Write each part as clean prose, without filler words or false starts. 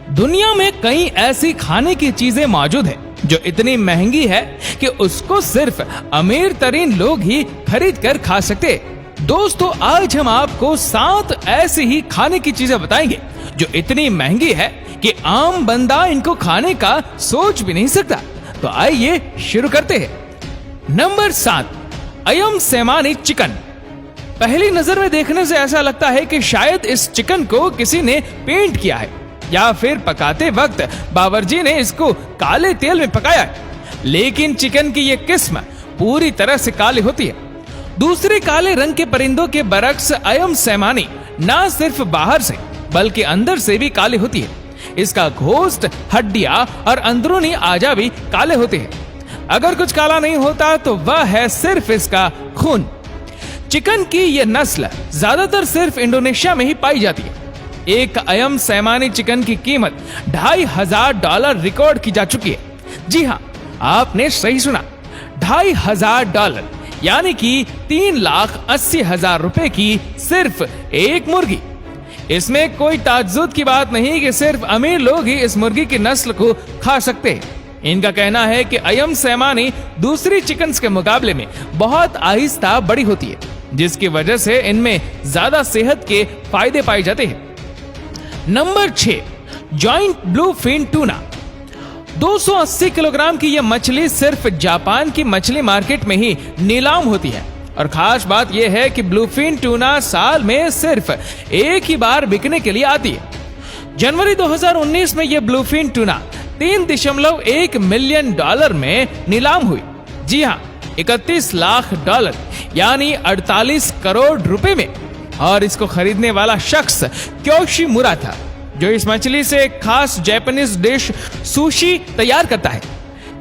दुनिया में कई ऐसी खाने की चीजें मौजूद है जो इतनी महंगी है कि उसको सिर्फ अमीर तरीन लोग ही खरीद कर खा सकते हैं। दोस्तों, आज हम आपको 7 ऐसी ही खाने की चीजें बताएंगे जो इतनी महंगी है कि आम बंदा इनको खाने का सोच भी नहीं सकता। तो आइए शुरू करते हैं। नंबर 7, अयम सेमानी चिकन। पहली नजर में देखने से ऐसा लगता है कि शायद इस चिकन को किसी ने पेंट किया है या फिर पकाते वक्त बावर्ची ने इसको काले तेल में पकाया है। लेकिन चिकन की ये किस्म पूरी तरह से काली होती है। दूसरे काले रंग के परिंदों के बरक्स अयम सेमानी ना सिर्फ बाहर से बल्कि अंदर से भी काली होती है। इसका गोश्त, हड्डियां और अंदरूनी आजा भी काले होते हैं। अगर कुछ काला नहीं होता तो वह है सिर्फ इसका खून। चिकन की यह नस्ल ज्यादातर सिर्फ इंडोनेशिया में ही पाई जाती है। एक अयम सेमानी चिकन की कीमत $2,500 रिकॉर्ड की जा चुकी है। जी हाँ, आपने सही सुना, $2,500 यानी कि 3,80,000 रुपए की सिर्फ एक मुर्गी। इसमें कोई ताज्जुब की बात नहीं कि सिर्फ अमीर लोग ही इस मुर्गी की नस्ल को खा सकते हैं। इनका कहना है कि अयम सेमानी दूसरी चिकन्स के मुकाबले में बहुत आहिस्ता बड़ी होती है, जिसकी वजह से इनमें ज्यादा सेहत के फायदे पाए जाते हैं। Number 6, joint bluefin tuna. 280 kilogram की यह मछली सिर्फ जापान की मछली मार्केट में ही नीलाम होती है। और खास बात यह है कि ब्लूफिन टूना साल में सिर्फ एक ही बार बिकने के लिए आती है। जनवरी 2019 में यह ब्लूफिन टूना $3.1 मिलियन में नीलाम हुई। जी हाँ, $31 लाख यानी 48 करोड़ रुपए में। और इसको खरीदने वाला शख्स क्योशिमुरा था, जो इस मछली से एक खास जापानीज डिश सुशी तैयार करता है।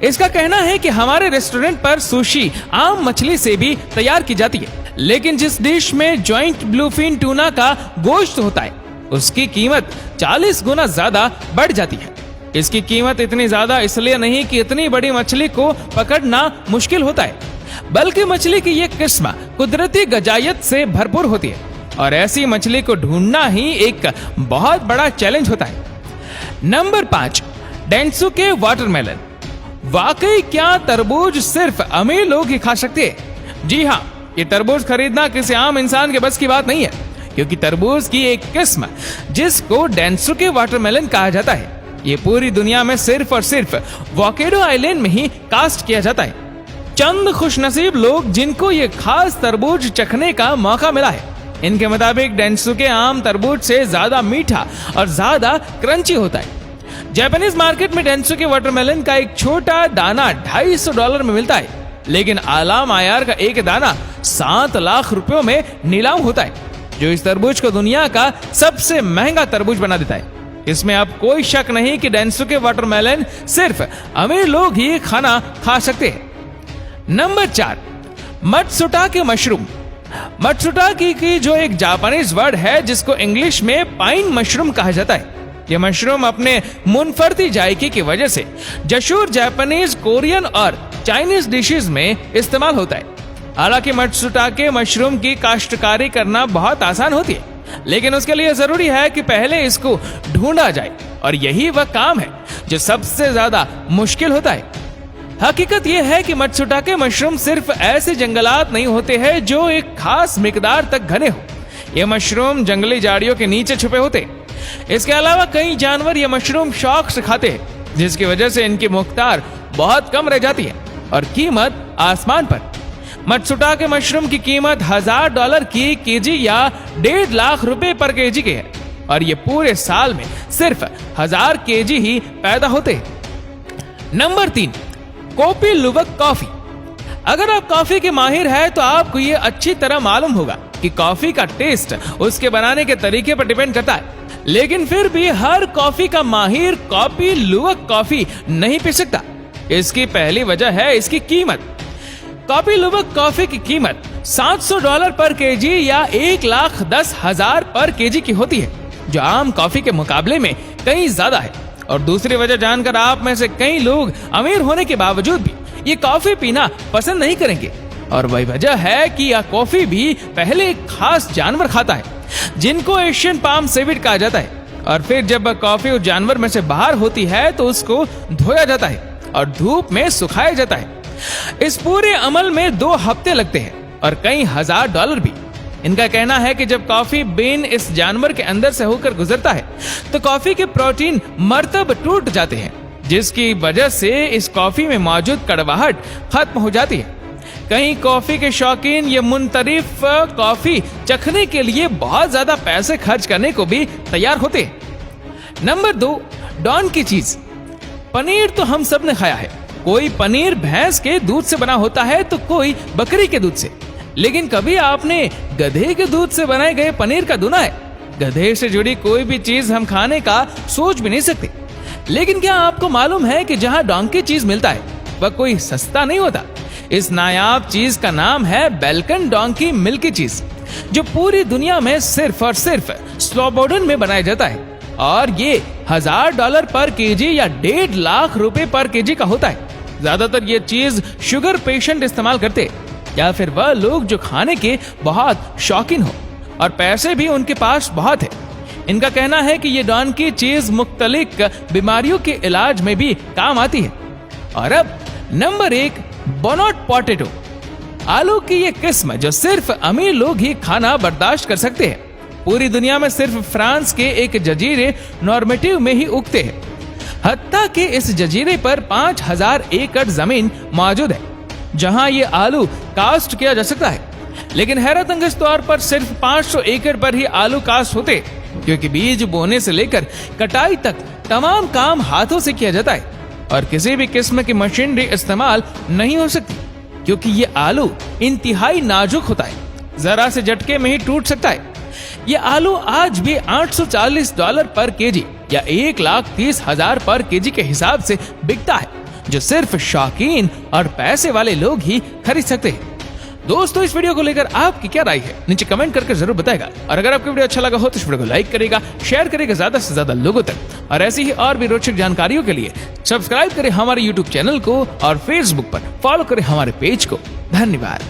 इसका कहना है कि हमारे रेस्टोरेंट पर सुशी आम मछली से भी तैयार की जाती है, लेकिन जिस डिश में जॉइंट ब्लूफिन टूना का गोश्त होता है उसकी कीमत 40 गुना ज्यादा बढ़ जाती है। इसकी कीमत इतनी ज्यादा इसलिए नहीं कि इतनी बड़ी मछली को पकड़ना मुश्किल होता है, बल्कि मछली की यह किस्म कुदरती गजायत से भरपूर होती है और ऐसी मछली को ढूंढना ही एक बहुत बड़ा चैलेंज होता है। Number 5, Densuke watermelon. वाकई क्या तरबूज सिर्फ अमीर लोग ही खा सकते हैं? जी हाँ, ये तरबूज खरीदना किसी आम इंसान के बस की बात नहीं है, क्योंकि तरबूज की एक किस्म जिसको डेंसुके वाटरमेलन कहा जाता है, ये पूरी दुनिया में सिर्फ और सिर्फ वोकेडो आइलैंड में ही कास्ट किया जाता है। चंद खुशनसीब लोग जिनको ये खास तरबूज चखने का मौका मिला है। इनके मुताबिक डेंसुके आम तरबूज से ज्यादा मीठा और ज्यादा क्रंची होता है। जापानीज मार्केट में डेंसुके वाटरमेलन का एक छोटा दाना $250 में मिलता है, लेकिन आला मायार का एक दाना 7 लाख रुपयों में नीलाम होता है, जो इस तरबूज को दुनिया का सबसे महंगा तरबूज बना देता है। इसमें अब कोई शक नहीं कि डेंसुके वाटरमेलन सिर्फ अमीर लोग ही खाना खा सकते हैं। Number 4, मत्सुटाके mushroom. मत्सुटाके की जो एक जापानीज वर्ड है जिसको इंग्लिश में पाइन मशरूम कहा जाता है। यह मशरूम अपने मुनफरदी जायके की वजह से जशूर जापानीज, कोरियन और चाइनीज डिशेस में इस्तेमाल होता है। हालांकि मत्सुटाके मशरूम की काश्तकारी करना बहुत आसान होती है, लेकिन उसके लिए जरूरी है कि पहले इसको ढूंढा जाए, और यही वह काम है जो सबसे ज्यादा मुश्किल होता है। हकीकत यह है कि मत्सुटाके मशरूम सिर्फ ऐसे जंगलात नहीं होते हैं जो एक खास मिकदार तक घने हो। ये मशरूम जंगली झाड़ियों के नीचे छुपे होते हैं। इसके अलावा कई जानवर ये मशरूम शौक से खाते हैं, जिसकी वजह से इनकी मुख्तार बहुत कम रह जाती है और कीमत आसमान पर। मत्सुटाके मशरूम की कीमत $1,000 की केजी या 1.5 लाख रुपए पर केजी की है, और ये पूरे साल में सिर्फ 1000 केजी ही पैदा होते हैं। Number 3, coffee luwak coffee. अगर आप कॉफी के माहिर हैं तो आपको ये अच्छी तरह मालूम होगा कि कॉफी का टेस्ट उसके बनाने के तरीके पर डिपेंड करता है, लेकिन फिर भी हर कॉफी का माहिर कॉफी लुवक कॉफी नहीं पी सकता। इसकी पहली वजह है इसकी कीमत। कॉफी लुवक कॉफी की कीमत $700 पर केजी या 1,10,000 पर केजी की होती है, जो आम कॉफी के मुकाबले में कहीं ज्यादा है। और दूसरी वजह जानकर आप में से कई लोग अमीर होने के बावजूद भी ये कॉफी पीना पसंद नहीं करेंगे, और वही वजह है कि यह कॉफी भी पहले एक खास जानवर खाता है जिनको एशियन पाम सेविड कहा जाता है, और फिर जब कॉफी उस जानवर में से बाहर होती है तो उसको धोया जाता है और धूप में सुखाया जाता है। इस पूरे अमल में 2 हफ्ते लगते हैं और कई हजार डॉलर भी। इनका कहना है कि जब कॉफी बीन इस जानवर के अंदर से होकर गुजरता है तो कॉफी के प्रोटीन मरतब टूट जाते हैं, जिसकी वजह से इस कॉफी में मौजूद कड़वाहट खत्म हो जाती है। कहीं कॉफी के शौकीन ये मुनतरिफ कॉफी चखने के लिए बहुत ज्यादा पैसे खर्च करने को भी तैयार होते हैं। नंबर 2, डॉन की चीज। पनीर तो हम सब ने खाया है। कोई पनीर भैंस के दूध से बना होता है तो कोई बकरी के दूध से, लेकिन कभी आपने गधे के दूध से बनाए गए पनीर का दुना है? गधे से जुड़ी कोई भी चीज हम खाने का सोच भी नहीं सकते। लेकिन क्या आपको मालूम है कि जहां डॉन्की चीज मिलता है वह कोई सस्ता नहीं होता। इस नायाब चीज का नाम है बेल्कन डॉन्की मिल्की चीज, जो पूरी दुनिया में सिर्फ और सिर्फ स्लोबोडन में बनाया जाता है और ये $1000 पर केजी या 1.5 लाख रुपए पर केजी का होता है। ज्यादातर ये चीज शुगर पेशेंट इस्तेमाल करते या फिर वह लोग जो खाने के बहुत शौकीन हो और पैसे भी उनके पास बहुत है। इनका कहना है कि ये डॉन्की चीज मुख्तलिफ बीमारियों के इलाज में भी काम आती है। और अब नंबर 1, बोनोट पोटैटो। आलू की ये किस्म जो सिर्फ अमीर लोग ही खाना बर्दाश्त कर सकते हैं। पूरी दुनिया में सिर्फ फ्रांस के एक जजीरे नॉर्मेटिव में ही उगते हैं। हत्ता कि इस जजीरे पर 5000 एकड़ जमीन मौजूद है जहां ये आलू कास्ट किया जा सकता है। लेकिन हैरत अंगेज तौर पर सिर्फ 500 एकड़ पर ही आलू कास्ट होते, क्योंकि बीज बोने से लेकर कटाई तक तमाम काम हाथों से किया जाता है और किसी भी किस्म की मशीनरी इस्तेमाल नहीं हो सकती, क्योंकि ये आलू इंतहाई नाजुक होता है, जरा से झटके में ही टूट सकता है। ये आलू आज भी $840 पर केजी या 1,30,000 पर केजी के हिसाब से बिकता है, जो सिर्फ शौकीन और पैसे वाले लोग ही खरीद सकते हैं। दोस्तों, इस वीडियो को लेकर आपकी क्या राय है नीचे कमेंट करके जरूर बताएगा। और अगर आपको वीडियो अच्छा लगा हो तो इस वीडियो को लाइक करेगा, शेयर करेगा ज्यादा से ज्यादा लोगों तक। और ऐसी ही और भी रोचक जानकारियों के लिए सब्सक्राइब करें हमारे YouTube चैनल को और Facebook पर फॉलो करें हमारे पेज को। धन्यवाद।